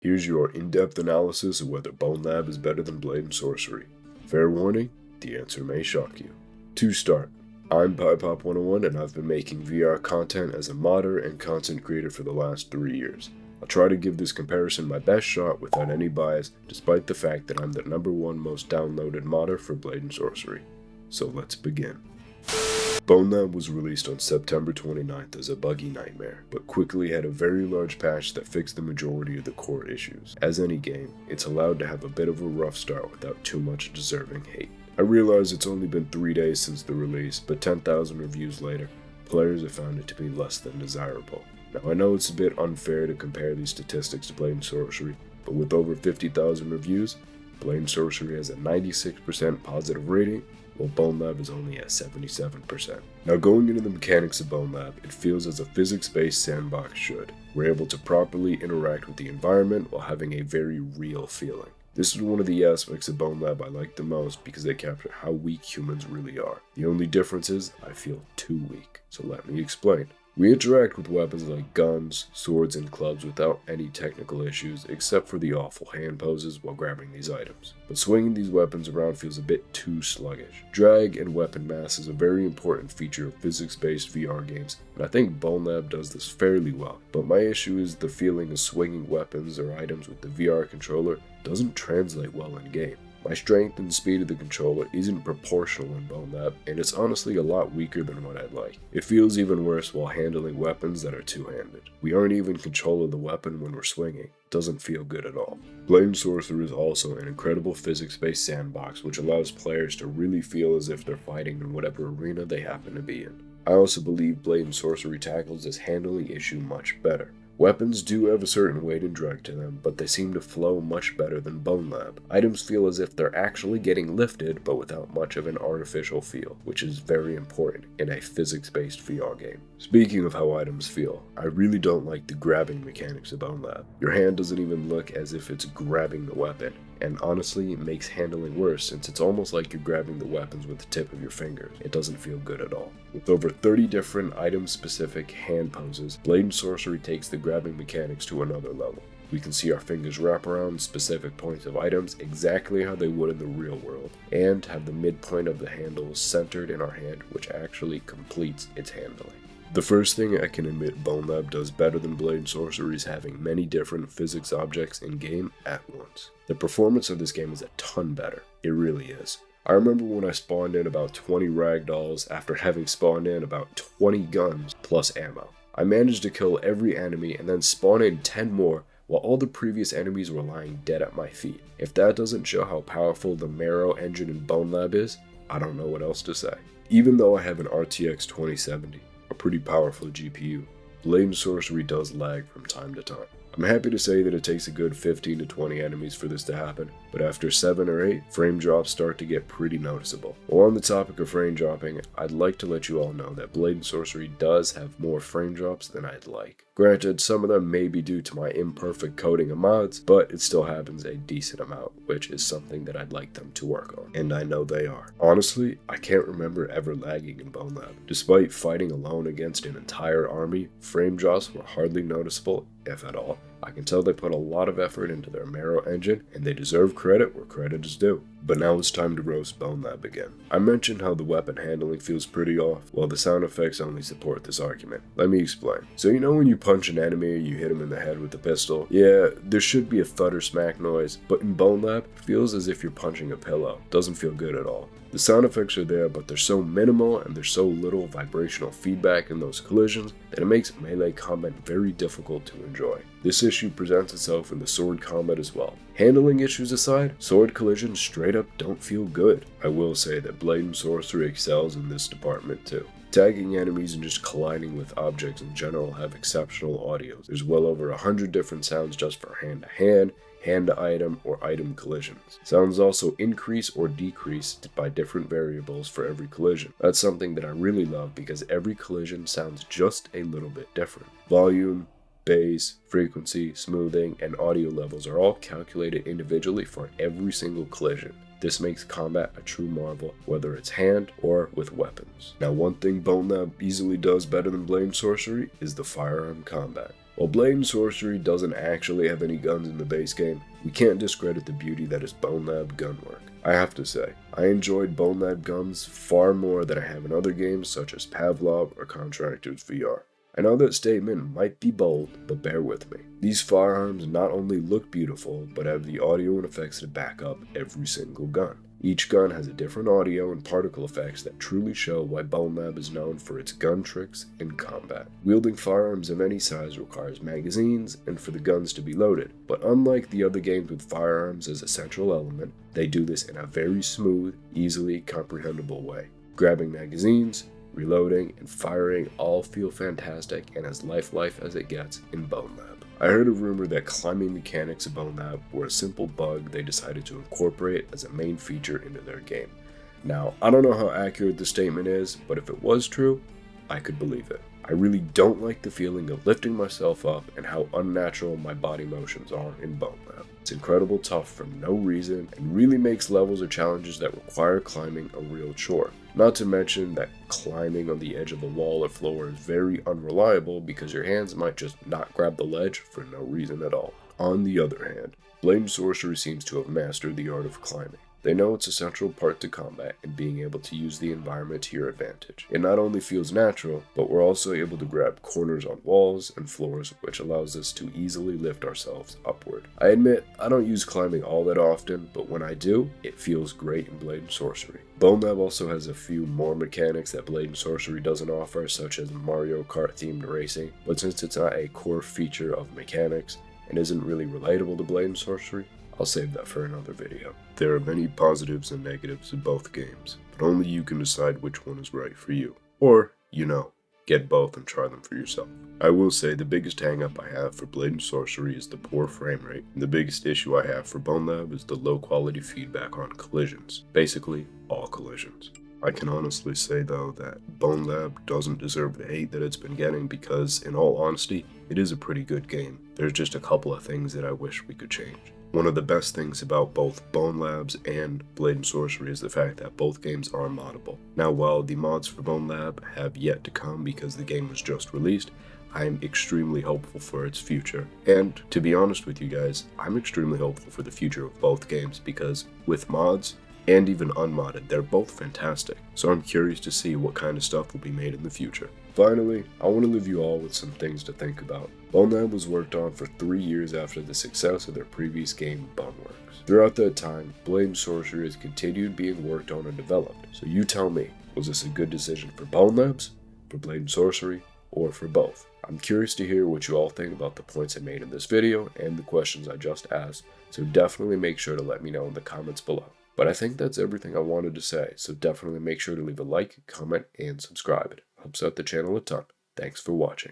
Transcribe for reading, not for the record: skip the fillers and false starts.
Here's your in-depth analysis of whether Bonelab is better than Blade and Sorcery. Fair warning, the answer may shock you. To start, I'm PiePop101 and I've been making VR content as a modder and content creator for the last 3 years. I'll try to give this comparison my best shot without any bias, despite the fact that I'm the #1 most downloaded modder for Blade and Sorcery. So let's begin. Bonelab was released on September 29th as a buggy nightmare, but quickly had a very large patch that fixed the majority of the core issues. As any game, it's allowed to have a bit of a rough start without too much deserving hate. I realize it's only been 3 days since the release, but 10,000 reviews later, players have found it to be less than desirable. Now I know it's a bit unfair to compare these statistics to Blade and Sorcery, but with over 50,000 reviews, Blade and Sorcery has a 96% positive rating, while Bonelab is only at 77%. Now going into the mechanics of Bonelab, it feels as a physics-based sandbox should. We're able to properly interact with the environment while having a very real feeling. This is one of the aspects of Bonelab I like the most because they capture how weak humans really are. The only difference is I feel too weak, so let me explain. We interact with weapons like guns, swords, and clubs without any technical issues except for the awful hand poses while grabbing these items. But swinging these weapons around feels a bit too sluggish. Drag and weapon mass is a very important feature of physics-based VR games, and I think Bonelab does this fairly well. But my issue is the feeling of swinging weapons or items with the VR controller doesn't translate well in game. My strength and speed of the controller isn't proportional in Bonelab, and it's honestly a lot weaker than what I'd like. It feels even worse while handling weapons that are two-handed. We aren't even in control of the weapon when we're swinging. It doesn't feel good at all. Blade and Sorcery is also an incredible physics-based sandbox which allows players to really feel as if they're fighting in whatever arena they happen to be in. I also believe Blade and Sorcery tackles this handling issue much better. Weapons do have a certain weight and drag to them, but they seem to flow much better than Bonelab. Items feel as if they're actually getting lifted, but without much of an artificial feel, which is very important in a physics-based VR game. Speaking of how items feel, I really don't like the grabbing mechanics of Bonelab. Your hand doesn't even look as if it's grabbing the weapon, and honestly, it makes handling worse since it's almost like you're grabbing the weapons with the tip of your fingers. It doesn't feel good at all. With over 30 different item-specific hand poses, Blade and Sorcery takes the grabbing mechanics to another level. We can see our fingers wrap around specific points of items exactly how they would in the real world, and have the midpoint of the handle centered in our hand, which actually completes its handling. The first thing I can admit Bonelab does better than Blade and Sorcery is having many different physics objects in-game at once. The performance of this game is a ton better. It really is. I remember when I spawned in about 20 ragdolls after having spawned in about 20 guns plus ammo. I managed to kill every enemy and then spawn in 10 more while all the previous enemies were lying dead at my feet. If that doesn't show how powerful the Marrow engine in Bonelab is, I don't know what else to say. Even though I have an RTX 2070, a pretty powerful GPU, Blade and Sorcery does lag from time to time. I'm happy to say that it takes a good 15 to 20 enemies for this to happen, but after 7 or 8, frame drops start to get pretty noticeable. While on the topic of frame dropping, I'd like to let you all know that Blade and Sorcery does have more frame drops than I'd like. Granted, some of them may be due to my imperfect coding of mods, but it still happens a decent amount, which is something that I'd like them to work on, and I know they are. Honestly, I can't remember ever lagging in Bonelab. Despite fighting alone against an entire army, frame drops were hardly noticeable, if at all. I can tell they put a lot of effort into their Marrow engine, and they deserve credit where credit is due. But now it's time to roast Bonelab again. I mentioned how the weapon handling feels pretty off, while the sound effects only support this argument. Let me explain. So you know when you punch an enemy or you hit him in the head with a pistol? Yeah, there should be a thud or smack noise, but in Bonelab, it feels as if you're punching a pillow. Doesn't feel good at all. The sound effects are there, but they're so minimal and there's so little vibrational feedback in those collisions that it makes melee combat very difficult to enjoy. This issue presents itself in the sword combat as well. Handling issues aside, sword collisions straight up don't feel good. I will say that Blade and Sorcery excels in this department too. Tagging enemies and just colliding with objects in general have exceptional audios. There's well over 100 different sounds just for hand-to-hand, hand-to-item, or item collisions. Sounds also increase or decrease by different variables for every collision. That's something that I really love because every collision sounds just a little bit different. Volume, bass, frequency, smoothing, and audio levels are all calculated individually for every single collision. This makes combat a true marvel, whether it's hand or with weapons. Now, one thing Bonelab easily does better than Blade and Sorcery is the firearm combat. While Blade and Sorcery doesn't actually have any guns in the base game, we can't discredit the beauty that is Bonelab gunwork. I have to say, I enjoyed Bonelab guns far more than I have in other games such as Pavlov or Contractors VR. I know that statement might be bold, but bear with me. These firearms not only look beautiful, but have the audio and effects to back up every single gun. Each gun has a different audio and particle effects that truly show why Bonelab is known for its gun tricks in combat. Wielding firearms of any size requires magazines and for the guns to be loaded, but unlike the other games with firearms as a central element, they do this in a very smooth, easily comprehensible way. Grabbing magazines, reloading, and firing all feel fantastic and as lifelike as it gets in Bonelab. I heard a rumor that climbing mechanics of Bonelab were a simple bug they decided to incorporate as a main feature into their game. Now, I don't know how accurate the statement is, but if it was true, I could believe it. I really don't like the feeling of lifting myself up and how unnatural my body motions are in Bonelab. It's incredibly tough for no reason and really makes levels or challenges that require climbing a real chore. Not to mention that climbing on the edge of the wall or floor is very unreliable because your hands might just not grab the ledge for no reason at all. On the other hand, Blade and Sorcery seems to have mastered the art of climbing. They know it's a central part to combat and being able to use the environment to your advantage. It not only feels natural, but we're also able to grab corners on walls and floors, which allows us to easily lift ourselves upward. I admit, I don't use climbing all that often, but when I do, it feels great in Blade and Sorcery. Bonelab also has a few more mechanics that Blade and Sorcery doesn't offer, such as Mario Kart themed racing, but since it's not a core feature of mechanics and isn't really relatable to Blade and Sorcery, I'll save that for another video. There are many positives and negatives in both games, but only you can decide which one is right for you. Or, get both and try them for yourself. I will say the biggest hang up I have for Blade and Sorcery is the poor frame rate, and the biggest issue I have for Bonelab is the low quality feedback on collisions. Basically, all collisions. I can honestly say though that Bonelab doesn't deserve the hate that it's been getting because, in all honesty, it is a pretty good game. There's just a couple of things that I wish we could change. One of the best things about both Bonelabs and Blade and Sorcery is the fact that both games are moddable. Now, while the mods for Bonelab have yet to come because the game was just released, I am extremely hopeful for its future. And to be honest with you guys, I'm extremely hopeful for the future of both games because with mods, and even unmodded, they're both fantastic. So I'm curious to see what kind of stuff will be made in the future. Finally, I want to leave you all with some things to think about. Bonelab was worked on for 3 years after the success of their previous game, Boneworks. Throughout that time, Blade and Sorcery has continued being worked on and developed. So you tell me, was this a good decision for Bonelabs, for Blade and Sorcery, or for both? I'm curious to hear what you all think about the points I made in this video and the questions I just asked, so definitely make sure to let me know in the comments below. But I think that's everything I wanted to say, so definitely make sure to leave a like, comment, and subscribe. It helps out the channel a ton. Thanks for watching.